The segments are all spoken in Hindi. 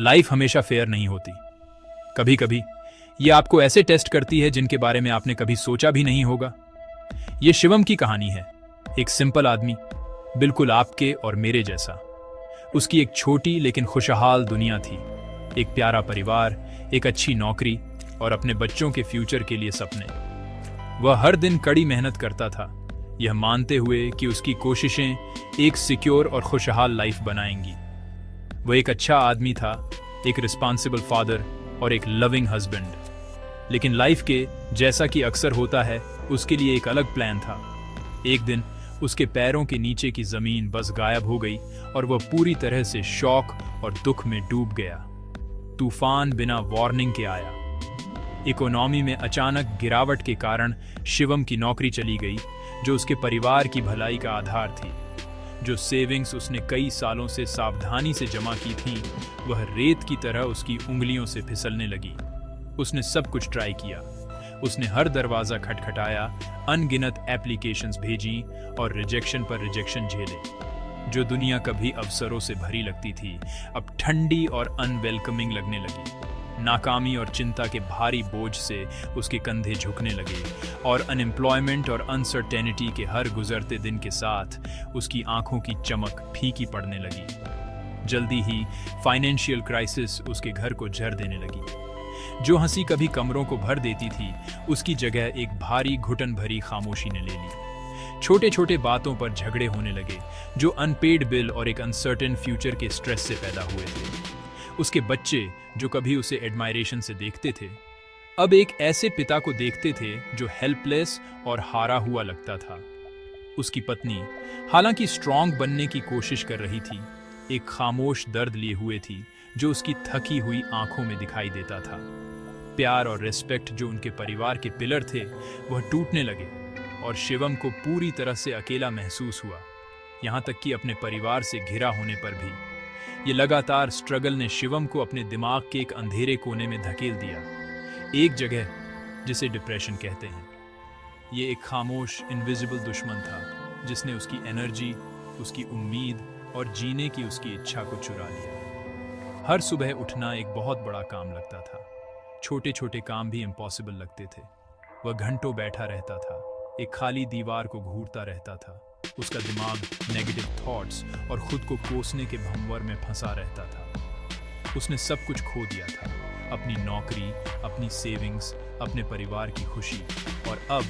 लाइफ हमेशा फेयर नहीं होती। कभी कभी ये आपको ऐसे टेस्ट करती है जिनके बारे में आपने कभी सोचा भी नहीं होगा। ये शिवम की कहानी है। एक सिंपल आदमी, बिल्कुल आपके और मेरे जैसा। उसकी एक छोटी लेकिन खुशहाल दुनिया थी। एक प्यारा परिवार, एक अच्छी नौकरी और अपने बच्चों के फ्यूचर के लिए सपने। वह हर दिन कड़ी मेहनत करता था, यह मानते हुए कि उसकी कोशिशें एक सिक्योर और खुशहाल लाइफ बनाएंगी। वह एक अच्छा आदमी था, एक रिस्पॉन्सिबल फादर और एक लविंग हस्बैंड। लेकिन लाइफ के, जैसा कि अक्सर होता है, उसके लिए एक अलग प्लान था। एक दिन उसके पैरों के नीचे की जमीन बस गायब हो गई और वह पूरी तरह से शौक और दुख में डूब गया। तूफान बिना वार्निंग के आया। इकोनॉमी में अचानक गिरावट के कारण शिवम की नौकरी चली गई, जो उसके परिवार की भलाई का आधार थी। जो सेविंग्स उसने कई सालों से सावधानी से जमा की थी, वह रेत की तरह उसकी उंगलियों से फिसलने लगी। उसने सब कुछ ट्राई किया। उसने हर दरवाजा खटखटाया, अनगिनत एप्लीकेशंस भेजी और रिजेक्शन पर रिजेक्शन झेले। जो दुनिया कभी अवसरों से भरी लगती थी, अब ठंडी और अनवेलकमिंग लगने लगी। नाकामी और चिंता के भारी बोझ से उसके कंधे झुकने लगे और अनएम्प्लॉयमेंट और अनसर्टेनिटी के हर गुजरते दिन के साथ उसकी आंखों की चमक फीकी पड़ने लगी। जल्दी ही फाइनेंशियल क्राइसिस उसके घर को जर देने लगी। जो हंसी कभी कमरों को भर देती थी, उसकी जगह एक भारी घुटन भरी खामोशी ने ले ली। छोटे छोटे बातों पर झगड़े होने लगे, जो अनपेड बिल और एक अनसर्टेन फ्यूचर के स्ट्रेस से पैदा हुए थे। उसके बच्चे, जो कभी उसे एडमायरेशन से देखते थे, अब एक ऐसे पिता को देखते थे जो हेल्पलेस और हारा हुआ लगता था। उसकी पत्नी, हालांकि स्ट्रांग बनने की कोशिश कर रही थी, एक खामोश दर्द लिए हुए थी जो उसकी थकी हुई आंखों में दिखाई देता था। प्यार और रिस्पेक्ट जो उनके परिवार के पिलर थे, वह टूटने लगे और शिवम को पूरी तरह से अकेला महसूस हुआ, यहाँ तक कि अपने परिवार से घिरा होने पर भी। ये लगातार स्ट्रगल ने शिवम को अपने दिमाग के एक अंधेरे कोने में धकेल दिया, एक जगह जिसे डिप्रेशन कहते हैं। ये एक खामोश इनविजिबल दुश्मन था जिसने उसकी एनर्जी, उसकी उम्मीद और जीने की उसकी इच्छा को चुरा लिया। हर सुबह उठना एक बहुत बड़ा काम लगता था। छोटे छोटे काम भी इम्पॉसिबल लगते थे। वह घंटों बैठा रहता था, एक खाली दीवार को घूरता रहता था। उसका दिमाग नेगेटिव थॉट्स और खुद को कोसने के भंवर में फंसा रहता था। उसने सब कुछ खो दिया था, अपनी नौकरी, अपनी सेविंग्स, अपने परिवार की खुशी, और अब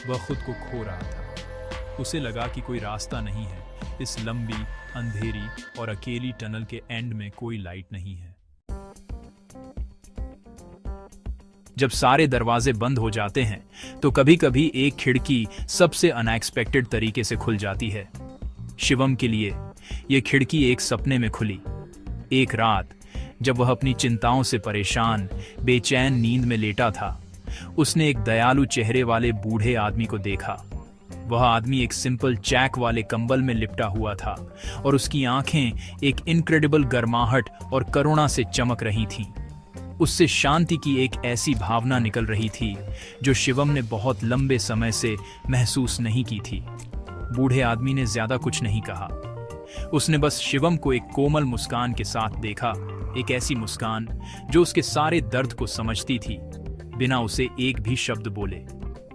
वह खुद को खो रहा था। उसे लगा कि कोई रास्ता नहीं है, इस लंबी, अंधेरी और अकेली टनल के एंड में कोई लाइट नहीं है। जब सारे दरवाजे बंद हो जाते हैं, तो कभी कभी एक खिड़की सबसे अनएक्सपेक्टेड तरीके से खुल जाती है। शिवम के लिए यह खिड़की एक सपने में खुली। एक रात, जब वह अपनी चिंताओं से परेशान, बेचैन नींद में लेटा था, उसने एक दयालु चेहरे वाले बूढ़े आदमी को देखा। वह आदमी एक सिंपल चैक वाले कंबल में लिपटा हुआ था और उसकी आंखें एक इनक्रेडिबल गर्माहट और करुणा से चमक रही थीं। उससे शांति की एक ऐसी भावना निकल रही थी जो शिवम ने बहुत लंबे समय से महसूस नहीं की थी। बूढ़े आदमी ने ज्यादा कुछ नहीं कहा। उसने बस शिवम को एक कोमल मुस्कान के साथ देखा, एक ऐसी मुस्कान जो उसके सारे दर्द को समझती थी, बिना उसे एक भी शब्द बोले।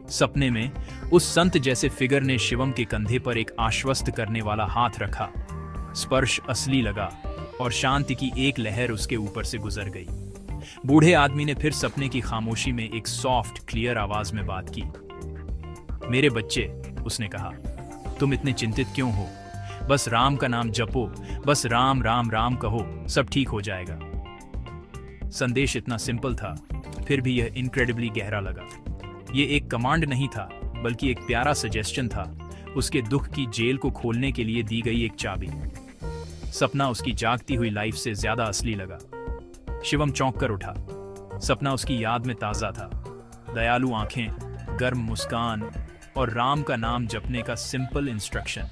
सपने में उस संत जैसे फिगर ने शिवम के कंधे पर एक आश्वस्त करने वाला हाथ रखा। स्पर्श असली लगा और शांति की एक लहर उसके ऊपर से गुजर गई। बूढ़े आदमी ने फिर सपने की खामोशी में एक सॉफ्ट, क्लियर आवाज में बात की। मेरे बच्चे, उसने कहा, तुम इतने चिंतित क्यों हो? बस राम का नाम जपो, बस राम राम राम कहो, सब ठीक हो जाएगा। संदेश इतना सिंपल था, फिर भी यह इनक्रेडिबली गहरा लगा। यह एक कमांड नहीं था, बल्कि एक प्यारा सजेशन था, उसके दुख की जेल को खोलने के लिए दी गई एक चाबी। सपना उसकी जागती हुई लाइफ से ज्यादा असली लगा। शिवम चौंक कर उठा। सपना उसकी याद में ताजा था। दयालु आंखें, गर्म मुस्कान और राम का नाम जपने का सिंपल इंस्ट्रक्शन।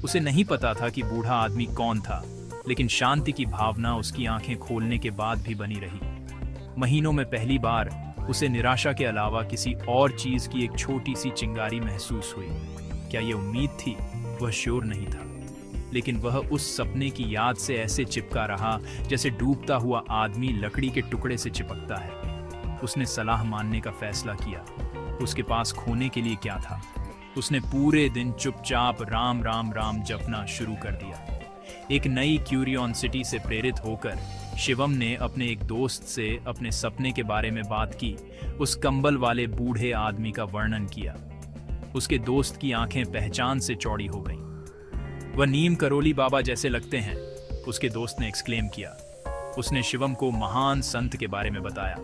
उसे नहीं पता था कि बूढ़ा आदमी कौन था, लेकिन शांति की भावना उसकी आंखें खोलने के बाद भी बनी रही। महीनों में पहली बार उसे निराशा के अलावा किसी और चीज की एक छोटी सी चिंगारी महसूस हुई। क्या ये उम्मीद थी? वह श्योर नहीं था। लेकिन वह उस सपने की याद से ऐसे चिपका रहा जैसे डूबता हुआ आदमी लकड़ी के टुकड़े से चिपकता है। उसने सलाह मानने का फैसला किया। उसके पास खोने के लिए क्या था? उसने पूरे दिन चुपचाप राम राम राम जपना शुरू कर दिया। एक नई क्यूरियोसिटी से प्रेरित होकर शिवम ने अपने एक दोस्त से अपने सपने के बारे में बात की। उस कंबल वाले बूढ़े आदमी का वर्णन किया। उसके दोस्त की आंखें पहचान से चौड़ी हो गईं। वह नीम करोली बाबा जैसे लगते हैं, उसके दोस्त ने एक्सक्लेम किया। उसने शिवम को महान संत के बारे में बताया,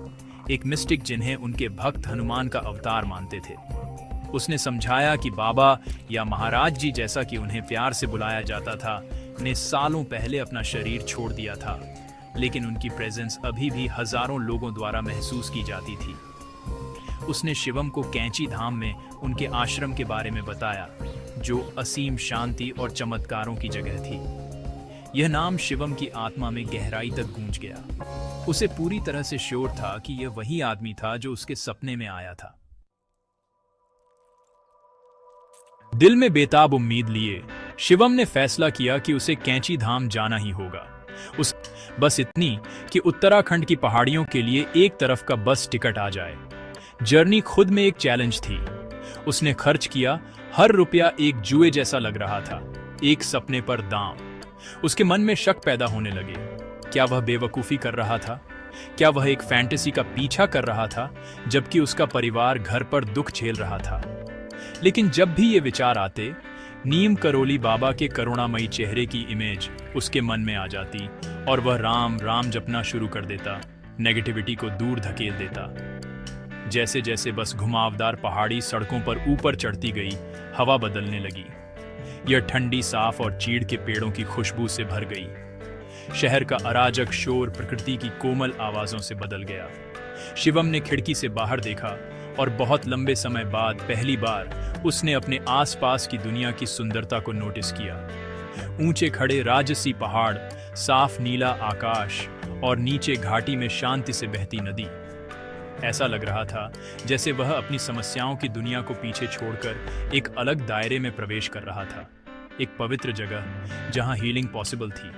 एक मिस्टिक जिन्हें उनके भक्त हनुमान का अवतार मानते थे। उसने समझाया कि बाबा या महाराज जी, जैसा कि उन्हें प्यार से बुलाया जाता था, ने सालों पहले अपना शरीर छोड़ दिया था, लेकिन उनकी प्रेजेंस अभी भी हजारों लोगों द्वारा महसूस की जाती थी। उसने शिवम को कैंची धाम में उनके आश्रम के बारे में बताया, जो असीम शांति और चमत्कारों की जगह थी। यह नाम शिवम की आत्मा में गहराई तक गूंज गया। उसे पूरी तरह से श्योर था कि यह वही आदमी था जो उसके सपने में आया था। दिल में बेताब उम्मीद लिए शिवम ने फैसला किया कि उसे कैंची धाम जाना ही होगा। उस बस इतनी कि उत्तराखंड की पहाड़ियों के लिए एक तरफ का बस टिकट आ जाए। जर्नी खुद में एक चैलेंज थी। उसने खर्च किया हर रुपया एक जुए जैसा लग रहा था, एक सपने पर दांव। उसके मन में शक पैदा होने लगे। क्या वह बेवकूफी कर रहा था? क्या वह एक फैंटेसी का पीछा कर रहा था, जबकि उसका परिवार घर पर दुख झेल रहा था? लेकिन जब भी ये विचार आते, नीम करोली बाबा के करुणामयी चेहरे की इमेज उसके मन में आ जाती और वह राम राम जपना शुरू कर देता, नेगेटिविटी को दूर धकेल देता। जैसे जैसे बस घुमावदार पहाड़ी सड़कों पर ऊपर चढ़ती गई, हवा बदलने लगी। यह ठंडी, साफ और चीड़ के पेड़ों की खुशबू से भर गई। शहर का अराजक शोर प्रकृति की कोमल आवाजों से बदल गया। शिवम ने खिड़की से बाहर देखा और बहुत लंबे समय बाद पहली बार उसने अपने आसपास की दुनिया की सुंदरता को नोटिस किया। ऊंचे खड़े राजसी पहाड़, साफ नीला आकाश और नीचे घाटी में शांति से बहती नदी। ऐसा लग रहा था जैसे वह अपनी समस्याओं की दुनिया को पीछे छोड़कर एक अलग दायरे में प्रवेश कर रहा था, एक पवित्र जगह जहां हीलिंग पॉसिबल थी।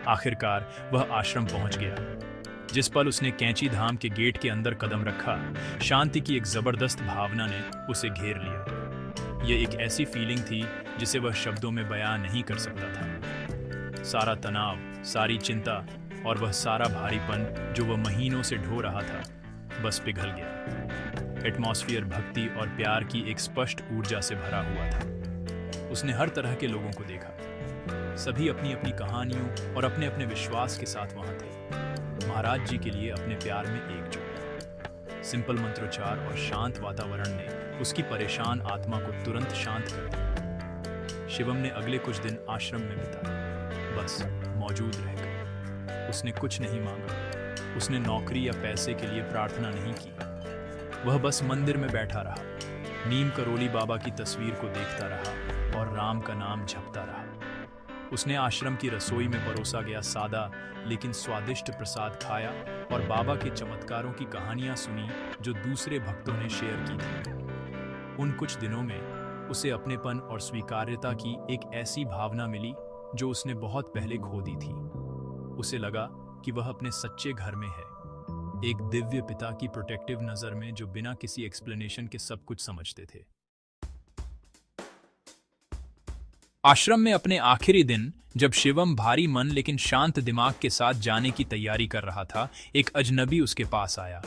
आखिरकार वह आश्रम पहुंच गया। जिस पल उसने कैंची धाम के गेट के अंदर कदम रखा, शांति की एक जबरदस्त भावना ने उसे घेर लिया। यह एक ऐसी फीलिंग थी जिसे वह शब्दों में बयां नहीं कर सकता था। सारा तनाव, सारी चिंता और वह सारा भारीपन जो वह महीनों से ढो रहा था, बस पिघल गया। एटमॉस्फेयर भक्ति और प्यार की एक स्पष्ट ऊर्जा से भरा हुआ था। उसने हर तरह के लोगों को देखा। सभी अपनी अपनी कहानियों और अपने अपने विश्वास के साथ वहां थे। महाराज जी के लिए अपने प्यार में एकजुट। सिंपल मंत्रोच्चार और शांत वातावरण ने उसकी परेशान आत्मा को तुरंत शांत कर दिया। शिवम ने अगले कुछ दिन आश्रम में बिताए, बस मौजूद रहकर। उसने कुछ नहीं मांगा। उसने नौकरी या पैसे के लिए प्रार्थना नहीं की। वह बस मंदिर में बैठा रहा, नीम करोली बाबा की तस्वीर को देखता रहा और राम का नाम जपता रहा। उसने आश्रम की रसोई में परोसा गया सादा लेकिन स्वादिष्ट प्रसाद खाया और बाबा के चमत्कारों की कहानियां सुनी जो दूसरे भक्तों ने शेयर की थी। उन कुछ दिनों में उसे अपनेपन और स्वीकार्यता की एक ऐसी भावना मिली जो उसने बहुत पहले खो दी थी। उसे लगा कि वह अपने सच्चे घर में है, एक दिव्य पिता की प्रोटेक्टिव नजर में जो बिना किसी एक्सप्लेनेशन के सब कुछ समझते थे। आश्रम में अपने आखिरी दिन जब शिवम भारी मन लेकिन शांत दिमाग के साथ जाने की तैयारी कर रहा था, एक अजनबी उसके पास आया।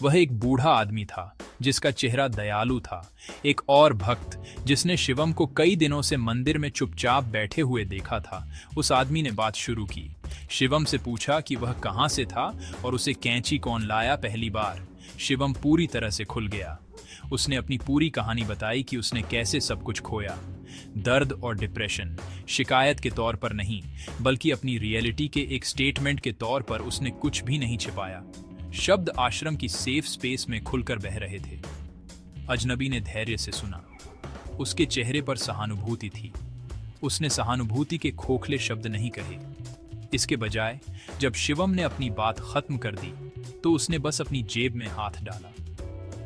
वह एक बूढ़ा आदमी था जिसका चेहरा दयालु था, एक और भक्त जिसने शिवम को कई दिनों से मंदिर में चुपचाप बैठे हुए देखा था। उस आदमी ने बात शुरू की। शिवम से पूछा कि वह कहाँ से था और उसे कैंची कौन लाया पहली बार। शिवम पूरी तरह से खुल गया। उसने अपनी पूरी कहानी बताई कि उसने कैसे सब कुछ खोया, दर्द और डिप्रेशन, शिकायत के तौर पर नहीं बल्कि अपनी रियलिटी के एक स्टेटमेंट के तौर पर उसने कुछ भी नहीं छिपाया। शब्द आश्रम की सेफ स्पेस में खुलकर बह रहे थे। अजनबी ने धैर्य से सुना। उसके चेहरे पर सहानुभूति थी। उसने सहानुभूति के खोखले शब्द नहीं कहे। इसके बजाय जब शिवम ने अपनी बात खत्म कर दी तो उसने बस अपनी जेब में हाथ डाला।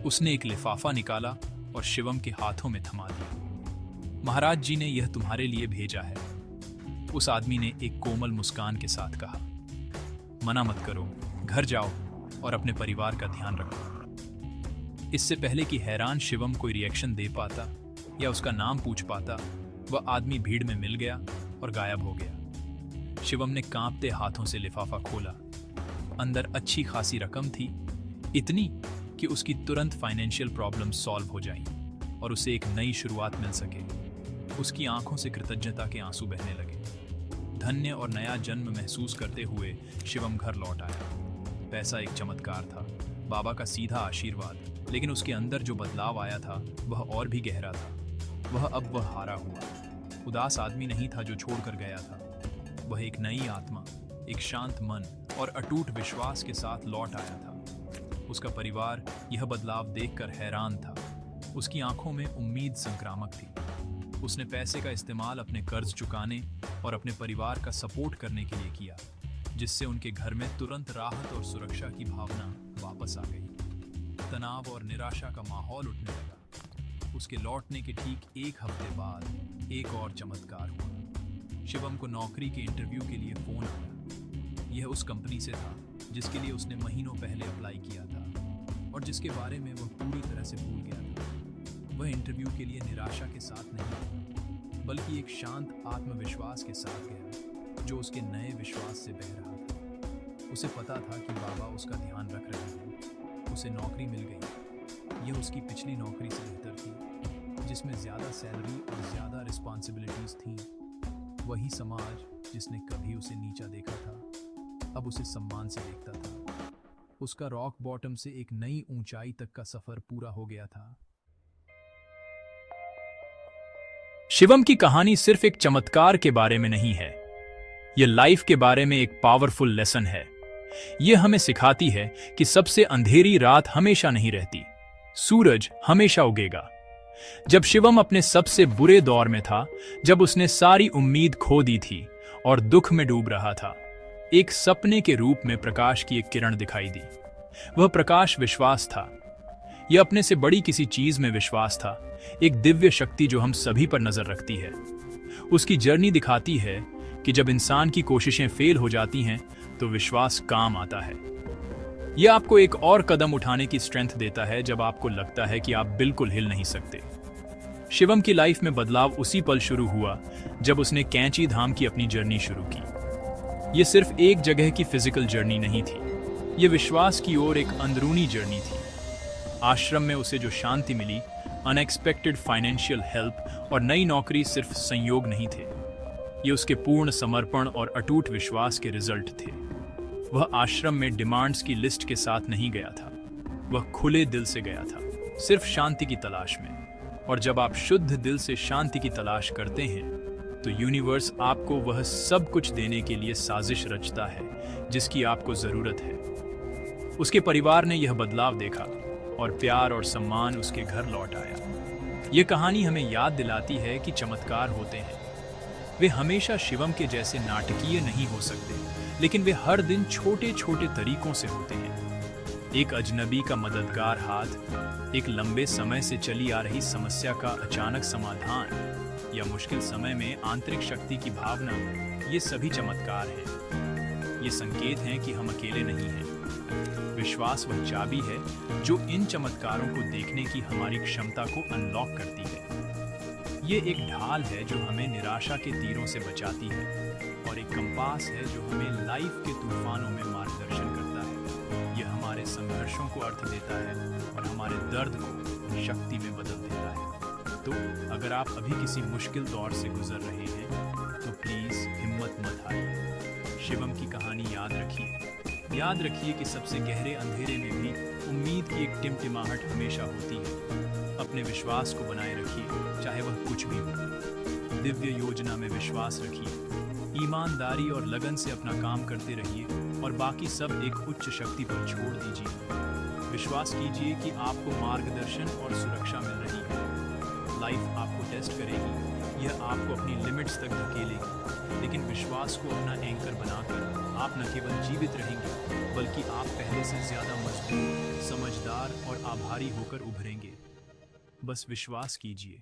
उसने एक लिफाफा निकाला और शिवम के हाथों में थमा दिया। महाराज जी ने यह तुम्हारे लिए भेजा है। उस आदमी ने एक कोमल मुस्कान के साथ कहा, मना मत करो, घर जाओ और अपने परिवार का ध्यान रखो। इससे पहले कि हैरान शिवम कोई रिएक्शन दे पाता या उसका नाम पूछ पाता, वह आदमी भीड़ में मिल गया और गायब हो गया। शिवम ने कांपते हाथों से लिफाफा खोला। अंदर अच्छी खासी रकम थी, इतनी कि उसकी तुरंत फाइनेंशियल प्रॉब्लम सॉल्व हो जाएं और उसे एक नई शुरुआत मिल सके। उसकी आंखों से कृतज्ञता के आंसू बहने लगे। धन्य और नया जन्म महसूस करते हुए शिवम घर लौट आया। पैसा एक चमत्कार था, बाबा का सीधा आशीर्वाद, लेकिन उसके अंदर जो बदलाव आया था वह और भी गहरा था। वह हारा हुआ, उदास आदमी नहीं था जो छोड़कर गया था। वह एक नई आत्मा, एक शांत मन और अटूट विश्वास के साथ लौट आया था। उसका परिवार यह बदलाव देखकर हैरान था। उसकी आंखों में उम्मीद संक्रामक थी। उसने पैसे का इस्तेमाल अपने कर्ज चुकाने और अपने परिवार का सपोर्ट करने के लिए किया, जिससे उनके घर में तुरंत राहत और सुरक्षा की भावना वापस आ गई। तनाव और निराशा का माहौल उठने लगा। उसके लौटने के ठीक एक हफ्ते बाद एक और चमत्कार हुआ। शिवम को नौकरी के इंटरव्यू के लिए फोन आया। यह उस कंपनी से था जिसके लिए उसने महीनों पहले अप्लाई किया था और जिसके बारे में वह पूरी तरह से भूल गया था। वह इंटरव्यू के लिए निराशा के साथ नहीं, बल्कि एक शांत आत्मविश्वास के साथ गया जो उसके नए विश्वास से बह रहा था। उसे पता था कि बाबा उसका ध्यान रख रहे हैं। उसे नौकरी मिल गई। यह उसकी पिछली नौकरी से बेहतर थी, जिसमें ज़्यादा सैलरी और ज़्यादा रिस्पॉन्सिबिलिटीज थीं। वही समाज जिसने कभी उसे नीचा देखा था, अब उसे सम्मान से देखता था। उसका रॉक बॉटम से एक नई ऊंचाई तक का सफर पूरा हो गया था। शिवम की कहानी सिर्फ एक चमत्कार के बारे में नहीं है, यह लाइफ के बारे में एक पावरफुल लेसन है। यह हमें सिखाती है कि सबसे अंधेरी रात हमेशा नहीं रहती, सूरज हमेशा उगेगा। जब शिवम अपने सबसे बुरे दौर में था, जब उसने सारी उम्मीद खो दी थी और दुख में डूब रहा था, एक सपने के रूप में प्रकाश की एक किरण दिखाई दी। वह प्रकाश विश्वास था। यह अपने से बड़ी किसी चीज में विश्वास था, एक दिव्य शक्ति जो हम सभी पर नजर रखती है। उसकी जर्नी दिखाती है कि जब इंसान की कोशिशें फेल हो जाती हैं तो विश्वास काम आता है। यह आपको एक और कदम उठाने की स्ट्रेंथ देता है जब आपको लगता है कि आप बिल्कुल हिल नहीं सकते। शिवम की लाइफ में बदलाव उसी पल शुरू हुआ जब उसने कैंची धाम की अपनी जर्नी शुरू की। यह सिर्फ एक जगह की फिजिकल जर्नी नहीं थी, यह विश्वास की ओर एक अंदरूनी जर्नी थी। आश्रम में उसे जो शांति मिली, अनएक्सपेक्टेड फाइनेंशियल हेल्प और नई नौकरी सिर्फ संयोग नहीं थे, ये उसके पूर्ण समर्पण और अटूट विश्वास के रिजल्ट थे। वह आश्रम में डिमांड्स की लिस्ट के साथ नहीं गया था, वह खुले दिल से गया था, सिर्फ शांति की तलाश में। और जब आप शुद्ध दिल से शांति की तलाश करते हैं तो यूनिवर्स आपको वह सब कुछ देने के लिए साजिश रचता है जिसकी आपको जरूरत है। उसके परिवार ने यह बदलाव देखा और प्यार और सम्मान उसके घर लौट आया। यह कहानी हमें याद दिलाती है कि चमत्कार होते हैं, वे हमेशा शिवम के जैसे नाटकीय नहीं हो सकते, लेकिन वे हर दिन छोटे छोटे तरीकों से होते हैं। एक अजनबी का मददगार हाथ, एक लंबे समय से चली आ रही समस्या का अचानक समाधान, या मुश्किल समय में आंतरिक शक्ति की भावना, ये सभी चमत्कार हैं। ये संकेत हैं कि हम अकेले नहीं हैं। विश्वास वह चाबी है जो इन चमत्कारों को देखने की हमारी क्षमता को अनलॉक करती है। ये एक ढाल है जो हमें निराशा के तीरों से बचाती है और एक कंपास है जो हमें लाइफ के तूफानों में मार्गदर्शन करता है। यह हमारे संघर्षों को अर्थ देता है और हमारे दर्द को शक्ति में बदल देता है। तो अगर आप अभी किसी मुश्किल दौर से गुजर रहे हैं तो प्लीज हिम्मत मत हारिए। शिवम की कहानी याद रखिए। याद रखिए कि सबसे गहरे अंधेरे में भी उम्मीद की एक टिमटिमाहट हमेशा होती है। अपने विश्वास को बनाए रखिए, चाहे वह कुछ भी हो। दिव्य योजना में विश्वास रखिए, ईमानदारी और लगन से अपना काम करते रहिए और बाकी सब एक उच्च शक्ति पर छोड़ दीजिए। विश्वास कीजिए कि आपको मार्गदर्शन और सुरक्षा मिल रही है। लाइफ आपको टेस्ट करेगी, यह आपको अपनी लिमिट्स तक धकेलेगी, लेकिन विश्वास को अपना एंकर बनाकर आप न केवल जीवित रहेंगे बल्कि आप पहले से ज्यादा मजबूत, समझदार और आभारी होकर उभरेंगे। बस विश्वास कीजिए।